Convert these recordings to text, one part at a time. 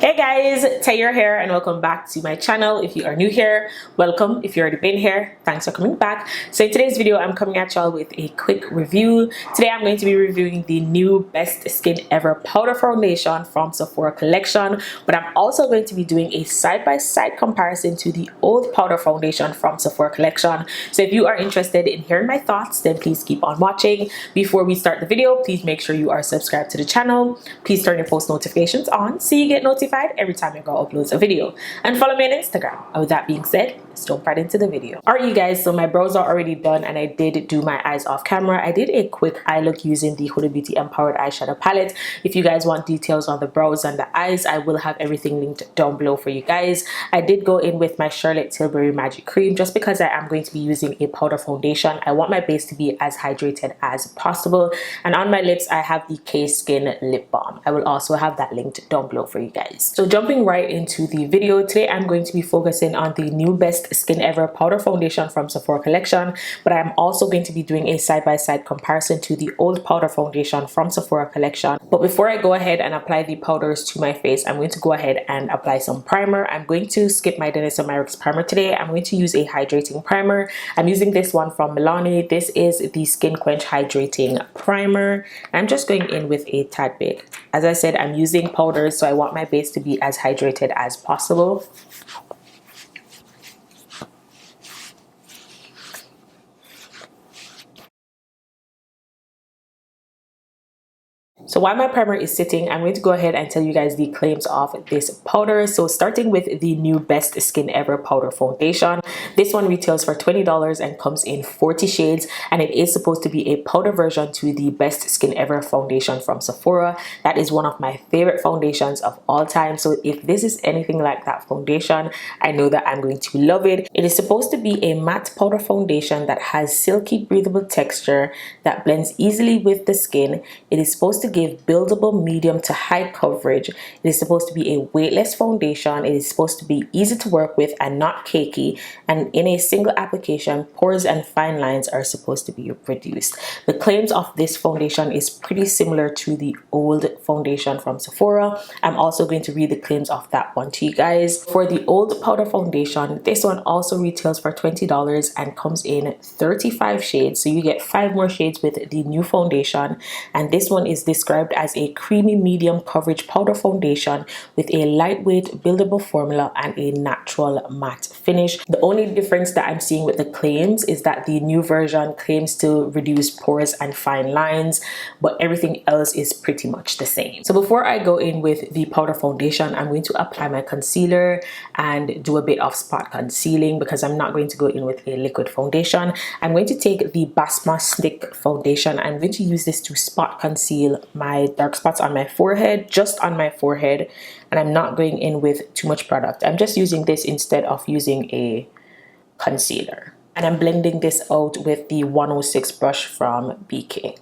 Hey guys, Taylor here and welcome back to my channel. If you are new here, welcome. If you've already been here, thanks for coming back. So in today's video, I'm coming at y'all with a quick review. Today I'm going to be reviewing the new Best Skin Ever Powder Foundation from Sephora Collection, but I'm also going to be doing a side-by-side comparison to the old powder foundation from Sephora Collection. So if you are interested in hearing my thoughts, then please keep on watching. Before we start the video, please make sure you are subscribed to the channel. Please turn your post notifications on so you get notified every time your girl uploads a video, and follow me on Instagram. And with that being said, let's jump right into the video. Alright you guys, so my brows are already done and I did do my eyes off camera. I did a quick eye look using the Huda Beauty Empowered Eyeshadow Palette. If you guys want details on the brows and the eyes, I will have everything linked down below for you guys. I did go in with my Charlotte Tilbury Magic Cream just because I am going to be using a powder foundation. I want my base to be as hydrated as possible, and on my lips I have the Cay Skin lip balm. I will also have that linked down below for you guys. So jumping right into the video, today I'm going to be focusing on the new Best Skin Ever powder foundation from Sephora Collection, but I'm also going to be doing a side-by-side comparison to the old powder foundation from Sephora Collection. But before I go ahead and apply the powders to my face, I'm going to go ahead and apply some primer. I'm going to skip my Dennis & primer today. I'm going to use a hydrating primer. I'm using this one from Milani. This is the Skin Quench Hydrating Primer. I'm just going in with a tad bit. As I said, I'm using powders, so I want my base to be as hydrated as possible. So while my primer is sitting, I'm going to go ahead and tell you guys the claims of this powder. So starting with the new Best Skin Ever powder foundation. This one retails for $20 and comes in 40 shades, and it is supposed to be a powder version to the Best Skin Ever foundation from Sephora. That is one of my favorite foundations of all time. So if this is anything like that foundation, I know that I'm going to love it. It is supposed to be a matte powder foundation that has silky breathable texture that blends easily with the skin. It is supposed to give buildable medium to high coverage. It is supposed to be a weightless foundation. It is supposed to be easy to work with and not cakey, and in a single application, pores and fine lines are supposed to be reduced. The claims of this foundation is pretty similar to the old foundation from Sephora. I'm also going to read the claims of that one to you guys. For the old powder foundation, this one also retails for $20 and comes in 35 shades, so you get 5 more shades with the new foundation. And this one is described as a creamy medium coverage powder foundation with a lightweight buildable formula and a natural matte finish. The only difference that I'm seeing with the claims is that the new version claims to reduce pores and fine lines, but everything else is pretty much the same. So before I go in with the powder foundation, I'm going to apply my concealer and do a bit of spot concealing because I'm not going to go in with a liquid foundation. I'm going to take the Basma Stick foundation. I'm going to use this to spot conceal my dark spots on my forehead, just on my forehead, and I'm not going in with too much product. I'm just using this instead of using a concealer, and I'm blending this out with the 106 brush from BK.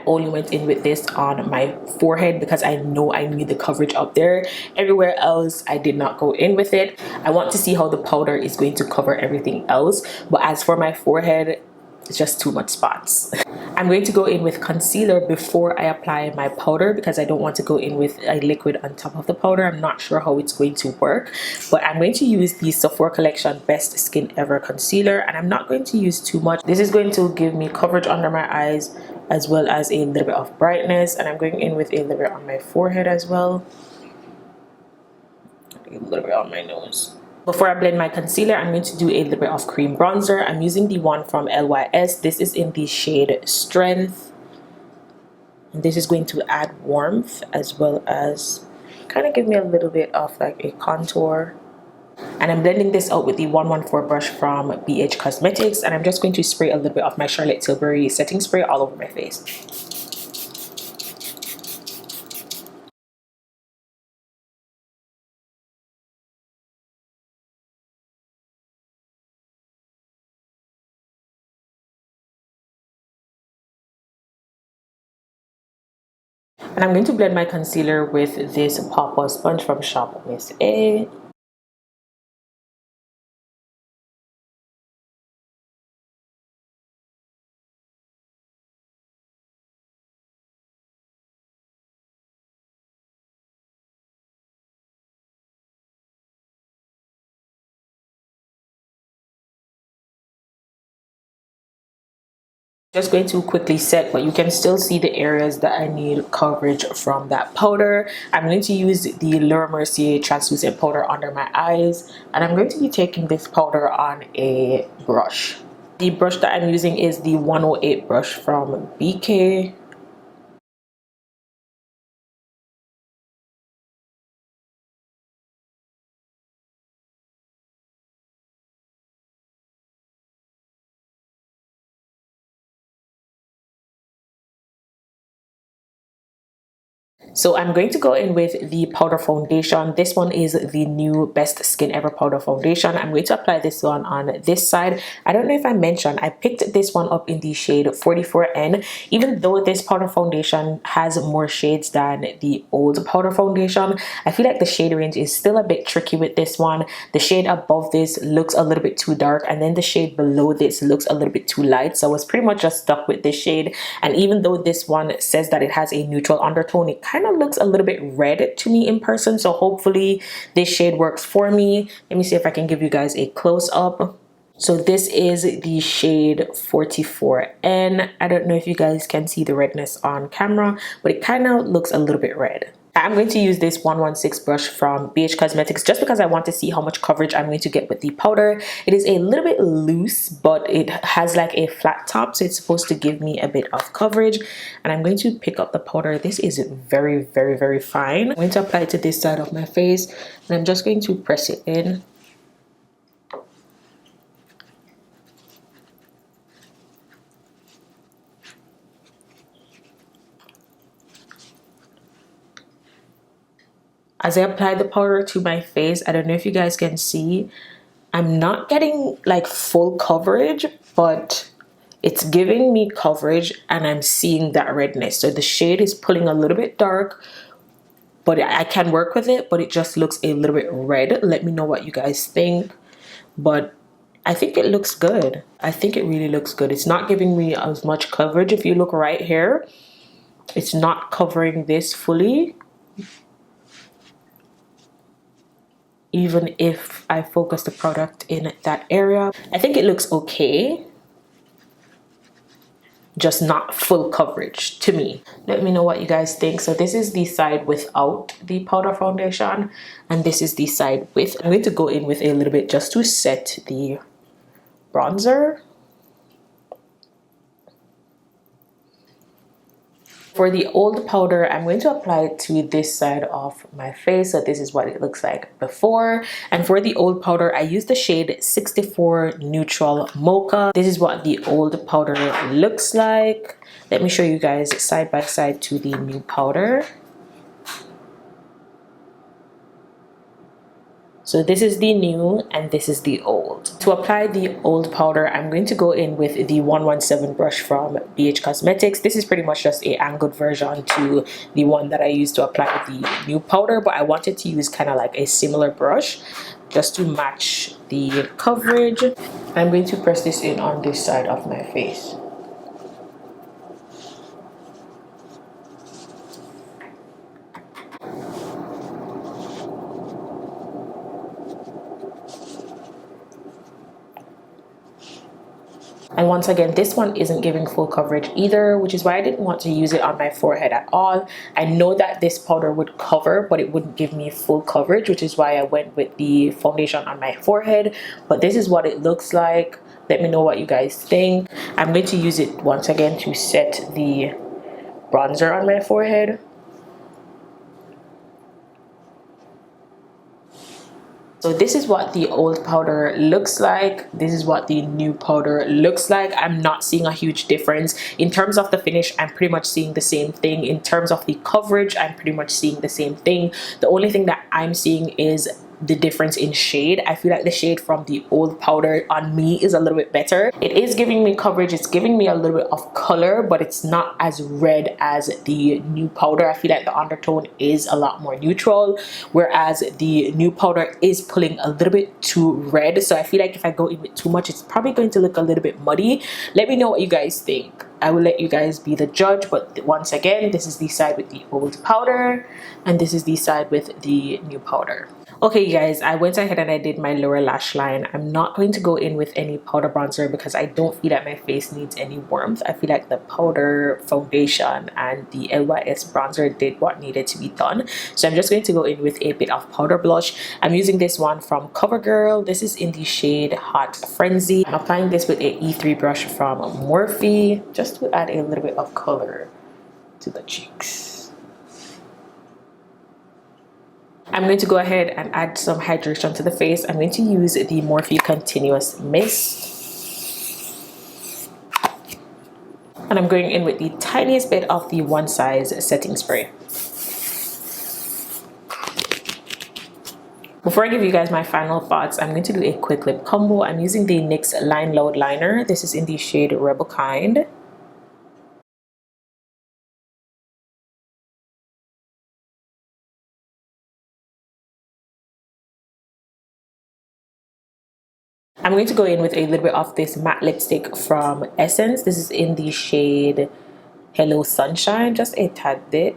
Only went in with this on my forehead because I know I need the coverage up there. Everywhere else I did not go in with it. I want to see how the powder is going to cover everything else, but as for my forehead, it's just too much spots. I'm going to go in with concealer before I apply my powder because I don't want to go in with a liquid on top of the powder. I'm not sure how it's going to work, but I'm going to use the Sephora Collection Best Skin Ever concealer, and I'm not going to use too much. This is going to give me coverage under my eyes as well as a little bit of brightness, and I'm going in with a little bit on my forehead as well, a little bit on my nose. Before I blend my concealer, I'm going to do a little bit of cream bronzer. I'm using the one from LYS. This is in the shade Strength. And this is going to add warmth as well as kind of give me a little bit of like a contour. And I'm blending this out with the 114 brush from BH Cosmetics. And I'm just going to spray a little bit of my Charlotte Tilbury setting spray all over my face. And I'm going to blend my concealer with this Pop sponge from Shop Miss A. Just going to quickly set, but you can still see the areas that I need coverage from that powder. I'm going to use the Laura Mercier translucent powder under my eyes, and I'm going to be taking this powder on a brush. The brush that I'm using is the 108 brush from BK. So I'm going to go in with the powder foundation. This one is the new Best Skin Ever powder foundation. I'm going to apply this one on this side. I don't know if I mentioned, I picked this one up in the shade 44N. Even though this powder foundation has more shades than the old powder foundation, I feel like the shade range is still a bit tricky with this one. The shade above this looks a little bit too dark, and then the shade below this looks a little bit too light. So I was pretty much just stuck with this shade. And even though this one says that it has a neutral undertone, it kind of looks a little bit red to me in person. So hopefully this shade works for me. Let me see if I can give you guys a close-up. So this is the shade 44N. I don't know if you guys can see the redness on camera, but it kind of looks a little bit red. I'm going to use this 116 brush from BH Cosmetics just because I want to see how much coverage I'm going to get with the powder. It is a little bit loose, but it has like a flat top, so it's supposed to give me a bit of coverage. And I'm going to pick up the powder. This is very, very, very fine. I'm going to apply it to this side of my face, and I'm just going to press it in. As I apply the powder to my face, I don't know if you guys can see, I'm not getting like full coverage, but it's giving me coverage and I'm seeing that redness. So the shade is pulling a little bit dark, but I can work with it, but it just looks a little bit red. Let me know what you guys think. But I think it looks good. I think it really looks good. It's not giving me as much coverage. If you look right here, it's not covering this fully. Even if I focus the product in that area, I think it looks okay, just not full coverage to me. Let me know what you guys think. So this is the side without the powder foundation, and this is the side with. I'm going to go in with a little bit just to set the bronzer. For the old powder, I'm going to apply it to this side of my face. So this is what it looks like before. And for the old powder, I used the shade 64 Neutral Mocha. This is what the old powder looks like. Let me show you guys side by side to the new powder. So this is the new and this is the old. To apply the old powder, I'm going to go in with the 117 brush from BH Cosmetics. This is pretty much just a angled version to the one that I used to apply the new powder, but I wanted to use kind of like a similar brush just to match the coverage. I'm going to press this in on this side of my face. And once again, this one isn't giving full coverage either, which is why I didn't want to use it on my forehead at all. I know that this powder would cover, but it wouldn't give me full coverage, which is why I went with the foundation on my forehead. But this is what it looks like. Let me know what you guys think. I'm going to use it once again to set the bronzer on my forehead. So this is what the old powder looks like. This is what the new powder looks like. I'm not seeing a huge difference. In terms of the finish, I'm pretty much seeing the same thing. In terms of the coverage, I'm pretty much seeing the same thing. The only thing that I'm seeing is the difference in shade. I feel like the shade from the old powder on me is a little bit better. It is giving me coverage, it's giving me a little bit of color, but it's not as red as the new powder. I feel like the undertone is a lot more neutral, whereas the new powder is pulling a little bit too red. So I feel like if I go in with too much, it's probably going to look a little bit muddy. Let me know what you guys think. I will let you guys be the judge, but once again, this is the side with the old powder and this is the side with the new powder. Okay, you guys, I went ahead and I did my lower lash line. I'm not going to go in with any powder bronzer because I don't feel that my face needs any warmth. I feel like the powder foundation and the LYS bronzer did what needed to be done. So I'm just going to go in with a bit of powder blush. I'm using this one from CoverGirl. This is in the shade Hot Frenzy. I'm applying this with a E3 brush from Morphe just to add a little bit of color to the cheeks. I'm going to go ahead and add some hydration to the face. I'm going to use the Morphe Continuous Mist. And I'm going in with the tiniest bit of the One Size setting spray. Before I give you guys my final thoughts, I'm going to do a quick lip combo. I'm using the NYX Line Load Liner. This is in the shade Rebel Kind. I'm going to go in with a little bit of this matte lipstick from Essence. This is in the shade Hello Sunshine, just a tad bit.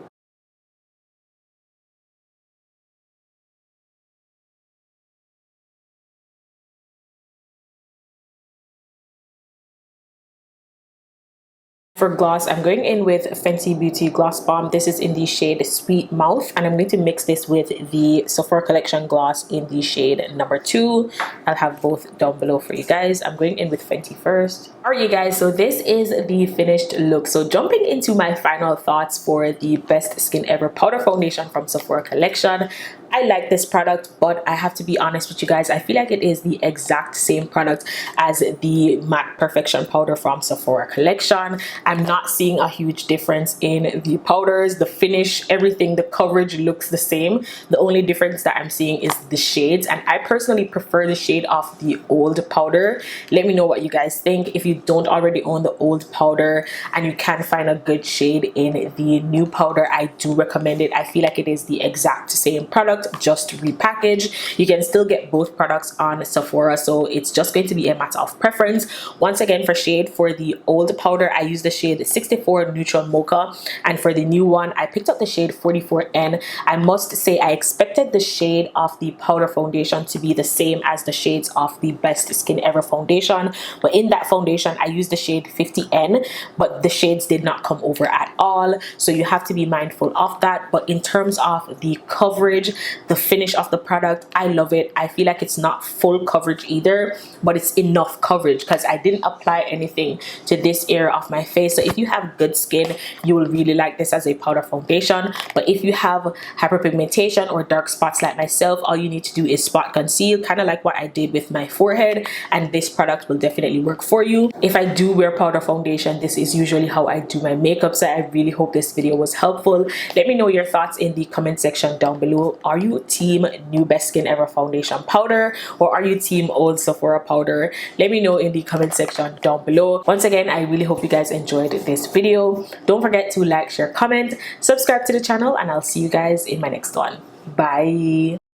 For gloss, I'm going in with Fenty Beauty Gloss Bomb. This is in the shade Sweet Mouth, and I'm going to mix this with the Sephora Collection gloss in the shade number 2. I'll have both down below for you guys. I'm going in with Fenty first. Alright, you guys, so this is the finished look. So jumping into my final thoughts for the Best Skin Ever Powder Foundation from Sephora Collection. I like this product, but I have to be honest with you guys. I feel like it is the exact same product as the Matte Perfection powder from Sephora Collection. I'm not seeing a huge difference in the powders, the finish, everything. The coverage looks the same. The only difference that I'm seeing is the shades, and I personally prefer the shade of the old powder. Let me know what you guys think. If you don't already own the old powder and you can find a good shade in the new powder, I do recommend it. I feel like it is the exact same product, just repackaged. You can still get both products on Sephora, so it's just going to be a matter of preference. Once again, for shade, for the old powder I use the shade 64 Neutral Mocha, and for the new one I picked up the shade 44N. I must say I expected the shade of the powder foundation to be the same as the shades of the Best Skin Ever foundation, but in that foundation I used the shade 50N, but the shades did not come over at all, so you have to be mindful of that. But in terms of the coverage, the finish of the product, I love it. I feel like it's not full coverage either, but it's enough coverage because I didn't apply anything to this area of my face. So if you have good skin, you will really like this as a powder foundation. But if you have hyperpigmentation or dark spots like myself, all you need to do is spot conceal, kind of like what I did with my forehead, and this product will definitely work for you. If I do wear powder foundation, this is usually how I do my makeup. So I really hope this video was helpful. Let me know your thoughts in the comment section down below. Are you team new Best Skin Ever foundation powder, or are you team old Sephora powder? Let me know in the comment section down below. Once again, I really hope you guys enjoyed this video. Don't forget to like, share, comment, subscribe to the channel, and I'll see you guys in my next one. Bye.